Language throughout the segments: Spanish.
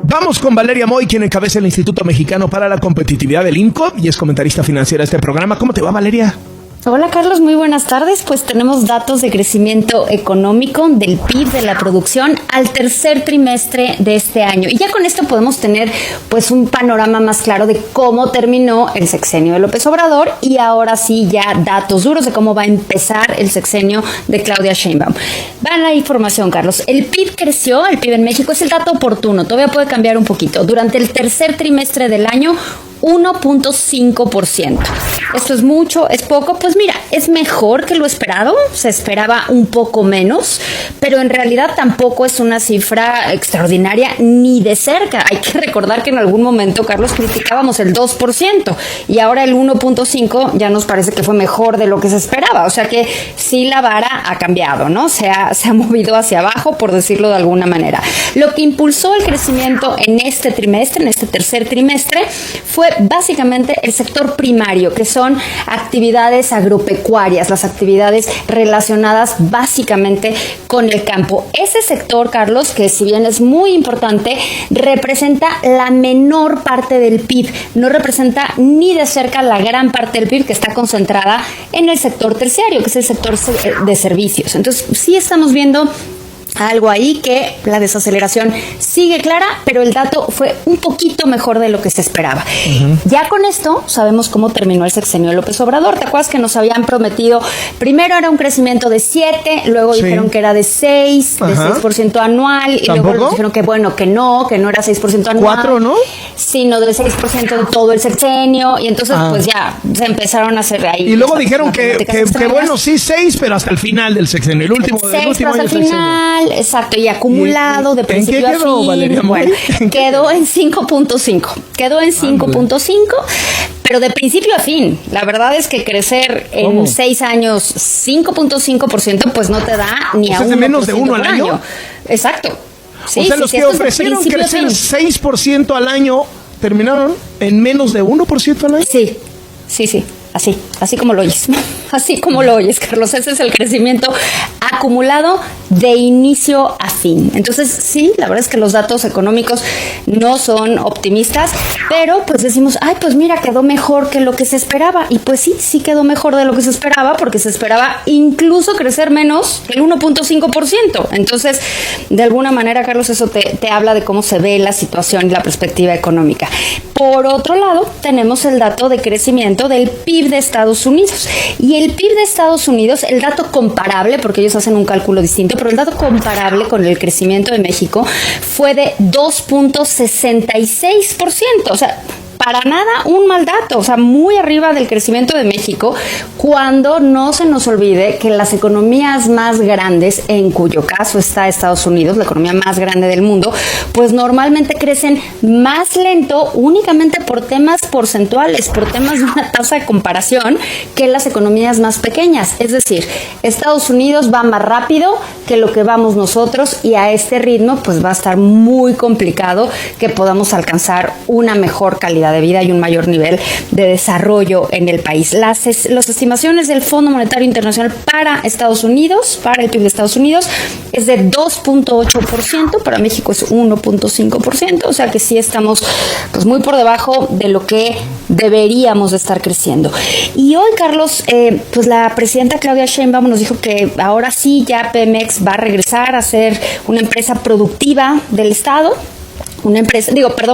Vamos con Valeria Moy, quien encabeza el Instituto Mexicano para la Competitividad del INCO y es comentarista financiera de este programa. ¿Cómo te va, Valeria? Hola Carlos, muy buenas tardes. Pues tenemos datos de crecimiento económico del PIB, de la producción al tercer trimestre de este año. Y ya con esto podemos tener pues un panorama más claro de cómo terminó el sexenio de López Obrador y ahora sí ya datos duros de cómo va a empezar el sexenio de Claudia Sheinbaum. Va la información, Carlos. El PIB creció, el PIB en México es el dato oportuno, todavía puede cambiar un poquito. Durante el tercer trimestre del año, 1.5%. Esto es mucho, es poco. Pues mira, es mejor que lo esperado. Se esperaba un poco menos, pero en realidad tampoco es una cifra extraordinaria ni de cerca. Hay que recordar que en algún momento, Carlos, criticábamos el 2% y ahora el 1.5% ya nos parece que fue mejor de lo que se esperaba. O sea que sí, la vara ha cambiado, ¿no? Se ha movido hacia abajo, por decirlo de alguna manera. Lo que impulsó el crecimiento en este trimestre, en este tercer trimestre, fue básicamente el sector primario, que son actividades agropecuarias, las actividades relacionadas básicamente con el campo. Ese sector, Carlos, que si bien es muy importante, representa la menor parte del PIB, no representa ni de cerca la gran parte del PIB que está concentrada en el sector terciario, que es el sector de servicios. Entonces, sí estamos viendo algo ahí que la desaceleración sigue clara, pero el dato fue un poquito mejor de lo que se esperaba. Ya con esto sabemos cómo terminó el sexenio de López Obrador. ¿Te acuerdas que nos habían prometido? Primero era un crecimiento de 7, luego dijeron que era de 6, de 6% anual, y ¿tampoco? luego dijeron que bueno, que no era 6% anual. 4, ¿no? Sino del 6% de todo el sexenio, y entonces pues ya se empezaron a hacer ahí. Y luego dijeron que bueno, sí 6, pero hasta el final del sexenio, el último año del sexenio. Exacto, y acumulado de principio a fin. ¿Quedó, Valeria? Bueno, quedó en 5.5. Quedó en 5.5, pero de principio a fin. La verdad es que crecer en 6 años 5.5%, pues no te da ni a 1%. ¿Es de menos de 1 al año? Exacto. Sí, o sea, los que ofrecieron crecer 6% al año, ¿terminaron en menos de 1% al año? Sí. Así como lo oyes. Así como lo oyes, Carlos. Ese es el crecimiento acumulado de inicio a fin. Entonces, sí, la verdad es que los datos económicos no son optimistas, pero pues decimos, pues mira, quedó mejor que lo que se esperaba. Y pues sí quedó mejor de lo que se esperaba, porque se esperaba incluso crecer menos que el 1.5%. Entonces, de alguna manera, Carlos, eso te habla de cómo se ve la situación y la perspectiva económica. Por otro lado, tenemos el dato de crecimiento del PIB de Estados Unidos. Y el PIB de Estados Unidos, el dato comparable, porque ellos hacen un cálculo distinto, pero el dato comparable con el crecimiento de México fue de 2.66%. O sea, para nada un mal dato, o sea, muy arriba del crecimiento de México, cuando no se nos olvide que las economías más grandes, en cuyo caso está Estados Unidos, la economía más grande del mundo, pues normalmente crecen más lento únicamente por temas porcentuales, por temas de una tasa de comparación que las economías más pequeñas. Es decir, Estados Unidos va más rápido que lo que vamos nosotros, y a este ritmo pues va a estar muy complicado que podamos alcanzar una mejor calidad de vida y un mayor nivel de desarrollo en el país. Las estimaciones del Fondo Monetario Internacional para Estados Unidos, para el PIB de Estados Unidos, es de 2.8%, para México es 1.5%, o sea que sí estamos pues muy por debajo de lo que deberíamos de estar creciendo. Y hoy, Carlos, pues la presidenta Claudia Sheinbaum nos dijo que ahora sí ya Pemex va a regresar a ser una empresa productiva del Estado. Va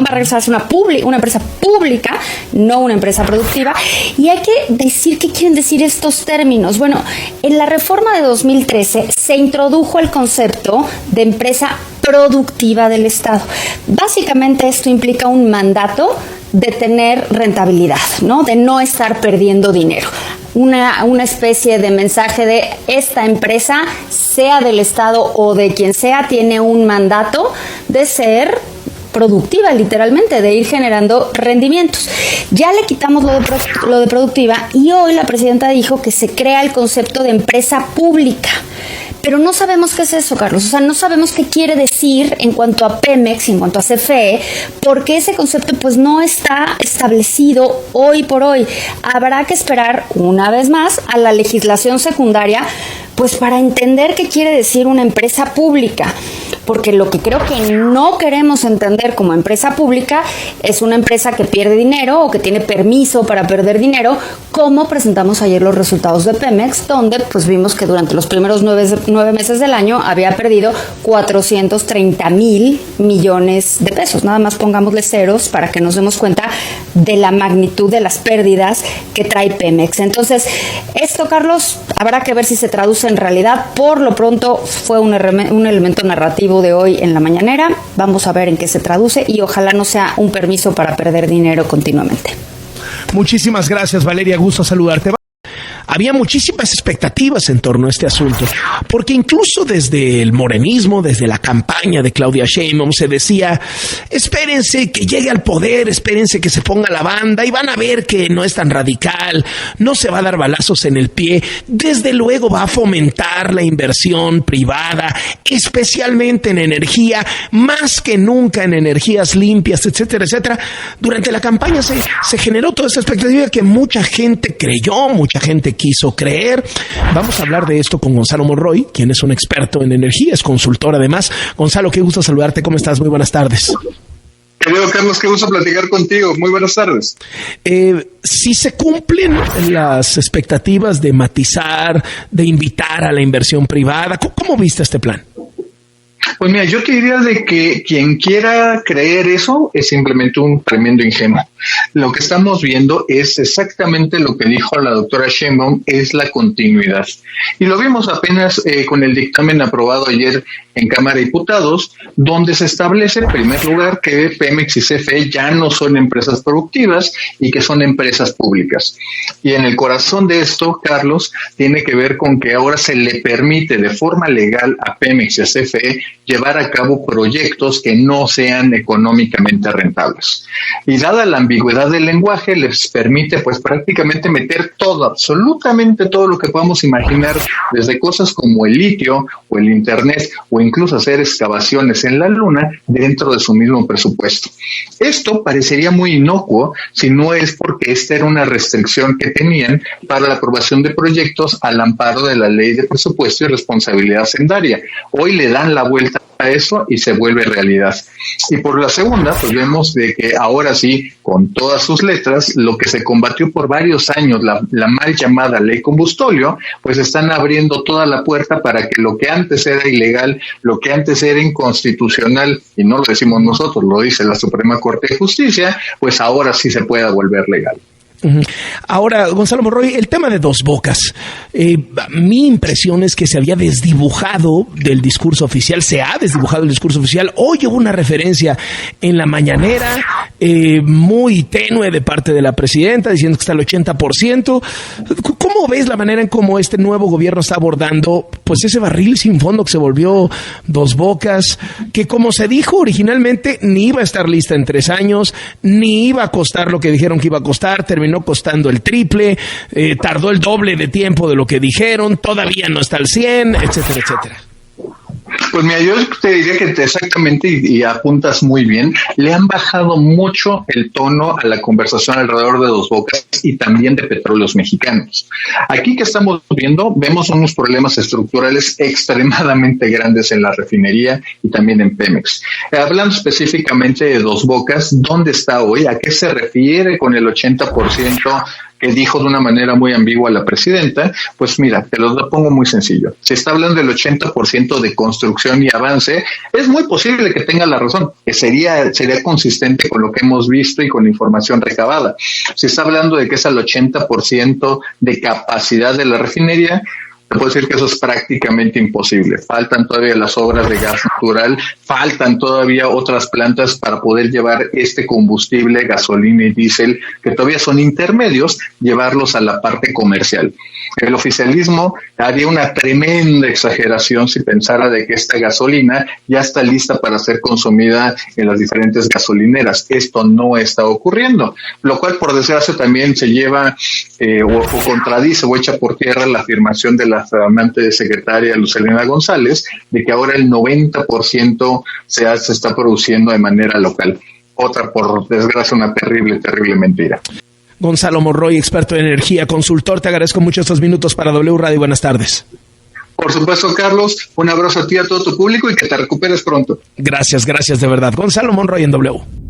a regresar a ser una empresa pública, no una empresa productiva. Y hay que decir qué quieren decir estos términos. Bueno, en la reforma de 2013 se introdujo el concepto de empresa productiva del Estado. Básicamente esto implica un mandato de tener rentabilidad, ¿no? De no estar perdiendo dinero. Una especie de mensaje de esta empresa, sea del Estado o de quien sea, tiene un mandato de ser productiva, literalmente, de ir generando rendimientos. Ya le quitamos lo de productiva, y hoy la presidenta dijo que se crea el concepto de empresa pública. Pero no sabemos qué es eso, Carlos. O sea, no sabemos qué quiere decir en cuanto a Pemex, en cuanto a CFE, porque ese concepto pues no está establecido hoy por hoy. Habrá que esperar una vez más a la legislación secundaria pues para entender qué quiere decir una empresa pública. porque lo que creo que no queremos entender como empresa pública es una empresa que pierde dinero o que tiene permiso para perder dinero, como presentamos ayer los resultados de Pemex, donde pues vimos que durante los primeros 9 meses del año había perdido 430,000 millones de pesos. Nada más pongámosle ceros para que nos demos cuenta de la magnitud de las pérdidas que trae Pemex. Entonces, esto, Carlos, habrá que ver si se traduce en realidad. Por lo pronto fue un elemento narrativo de hoy en la mañanera. Vamos a ver en qué se traduce y ojalá no sea un permiso para perder dinero continuamente. Muchísimas gracias, Valeria, gusto saludarte. Había muchísimas expectativas en torno a este asunto, porque incluso desde el morenismo, desde la campaña de Claudia Sheinbaum, se decía, espérense que llegue al poder, espérense que se ponga la banda y van a ver que no es tan radical, no se va a dar balazos en el pie, desde luego va a fomentar la inversión privada, especialmente en energía, más que nunca en energías limpias, etcétera, etcétera. Durante la campaña se generó toda esa expectativa que mucha gente creyó, mucha gente quiso creer. Vamos a hablar de esto con Gonzalo Monroy, quien es un experto en energía, es consultor además. Gonzalo, qué gusto saludarte, ¿cómo estás? Muy buenas tardes. Querido Carlos, qué gusto platicar contigo. Muy buenas tardes. Si se cumplen las expectativas de matizar, de invitar a la inversión privada, ¿cómo viste este plan? Pues mira, yo te diría de que quien quiera creer eso es simplemente un tremendo ingenuo. Lo que estamos viendo es exactamente lo que dijo la doctora Sheinbaum, es la continuidad. Y lo vimos apenas con el dictamen aprobado ayer en Cámara de Diputados, donde se establece en primer lugar que Pemex y CFE ya no son empresas productivas y que son empresas públicas. Y en el corazón de esto, Carlos, tiene que ver con que ahora se le permite de forma legal a Pemex y a CFE llevar a cabo proyectos que no sean económicamente rentables. Y dada la ambigüedad del lenguaje, les permite pues prácticamente meter todo, absolutamente todo lo que podamos imaginar, desde cosas como el litio o el internet o incluso hacer excavaciones en la luna dentro de su mismo presupuesto. Esto parecería muy inocuo si no es porque esta era una restricción que tenían para la aprobación de proyectos al amparo de la Ley de Presupuesto y Responsabilidad Hacendaria. Hoy le dan la vuelta a eso y se vuelve realidad. Y por la segunda, pues vemos de que ahora sí, con todas sus letras, lo que se combatió por varios años, la mal llamada Ley Combustóleo, pues están abriendo toda la puerta para que lo que antes era ilegal, lo que antes era inconstitucional, y no lo decimos nosotros, lo dice la Suprema Corte de Justicia, pues ahora sí se pueda volver legal. Ahora, Gonzalo Monroy, el tema de Dos Bocas. Mi impresión es que se había desdibujado del discurso oficial, se ha desdibujado el discurso oficial. Hoy hubo una referencia en la mañanera muy tenue de parte de la presidenta, diciendo que está al 80%. ¿Cómo ves la manera en cómo este nuevo gobierno está abordando pues ese barril sin fondo que se volvió Dos Bocas, que como se dijo originalmente ni iba a estar lista en 3 años, ni iba a costar lo que dijeron que iba a costar, terminó costando el triple, tardó el doble de tiempo de lo que dijeron, todavía no está al 100, etcétera, etcétera? Pues mira, yo te diría que exactamente, y apuntas muy bien, le han bajado mucho el tono a la conversación alrededor de Dos Bocas y también de Petróleos Mexicanos. Aquí que estamos viendo, vemos unos problemas estructurales extremadamente grandes en la refinería y también en Pemex. Hablando específicamente de Dos Bocas, ¿dónde está hoy? ¿A qué se refiere con el 80%? Que dijo de una manera muy ambigua la presidenta? Pues mira, te lo pongo muy sencillo. Si está hablando del 80% de construcción y avance, es muy posible que tenga la razón, que sería consistente con lo que hemos visto y con la información recabada. Si está hablando de que es al 80% de capacidad de la refinería, te puedo decir que eso es prácticamente imposible. Faltan todavía las obras de gas natural, faltan todavía otras plantas para poder llevar este combustible, gasolina y diésel, que todavía son intermedios, llevarlos a la parte comercial. El oficialismo haría una tremenda exageración si pensara de que esta gasolina ya está lista para ser consumida en las diferentes gasolineras. Esto no está ocurriendo, lo cual por desgracia también se lleva o contradice o echa por tierra la afirmación de la flamante secretaria Lucelena González de que ahora el 90% se está produciendo de manera local. Otra, por desgracia, una terrible mentira. Gonzalo Monroy, experto en energía, consultor, te agradezco mucho estos minutos para W Radio. Buenas tardes. Por supuesto, Carlos, un abrazo a ti, a todo tu público y que te recuperes pronto. Gracias de verdad. Gonzalo Monroy en W.